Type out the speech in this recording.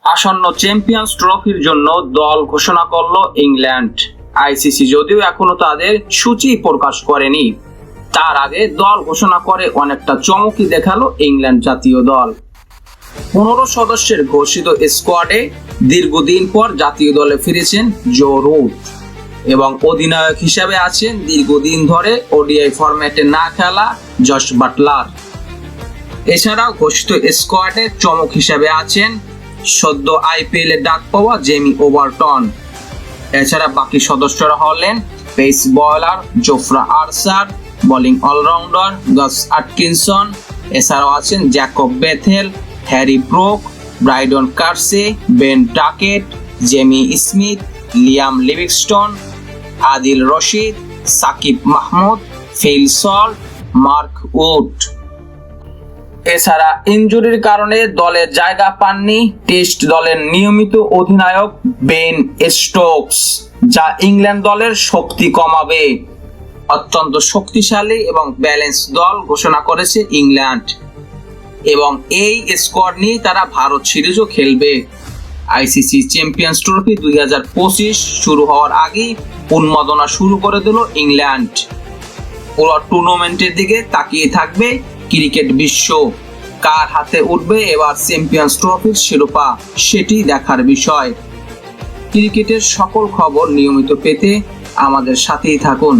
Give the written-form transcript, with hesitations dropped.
আসন্ন চ্যাম্পিয়ন্স ট্রফির জন্য দল ঘোষণা করলো ইংল্যান্ড। আইসিসি যদিও এখনো তাদের সূচি প্রকাশ করেনি, তার আগে দল ঘোষণা করে অনেকটা চমকই দেখালো ইংল্যান্ড জাতীয় দল। 15 সদস্যের ঘোষিত স্কোয়াডে দীর্ঘদিন পর জাতীয় দলে ফিরেছেন জো রুট এবং অধিনায়ক হিসেবে আছেন দীর্ঘদিন ধরে ওডিআই ফরম্যাটে না খেলা জশ বাটলার। এছাড়াও ঘোষিত স্কোয়াডে চমক হিসেবে আছেন সদ্য আইপিএল এ ডাক পাওয়া জেমি ওভারটন। এছাড়া বাকি সদস্যরা হলেন pace bowler Jofra Archer, bowling all rounder Gus Atkinson, এছাড়াও আছেন Jacob Bethell, Harry Brook, Brydon Carse, Ben Duckett, Jamie Smith, Liam Livingstone, Adil Rashid, Saqib Mahmood, Phil Salt, Mark Wood. এছাড়া ইনজুরির কারণে দলে জায়গা পাননি টেস্ট দলের নিয়মিত অধিনায়ক বেন স্টোকস, যা ইংল্যান্ড দলের শক্তি কমাবে। অত্যন্ত শক্তিশালী এবং ব্যালেন্স দল ঘোষণা করেছে ইংল্যান্ড এবং এই স্কোয়াড নিয়ে তারা ভারত সিরিজও খেলবে। আইসিসি চ্যাম্পিয়ন্স ট্রফি 2025 শুরু হওয়ার আগেই উন্মাদনা শুরু করে দিল ইংল্যান্ড। পুরো টুর্নামেন্টের দিকে তাকিয়ে থাকবে ক্রিকেট বিশ্ব। কার হাতে উঠবে এবার চ্যাম্পিয়ন্স ট্রফির শিরোপা, সেটি দেখার বিষয়। ক্রিকেটের সকল খবর নিয়মিত পেতে আমাদের সাথেই থাকুন।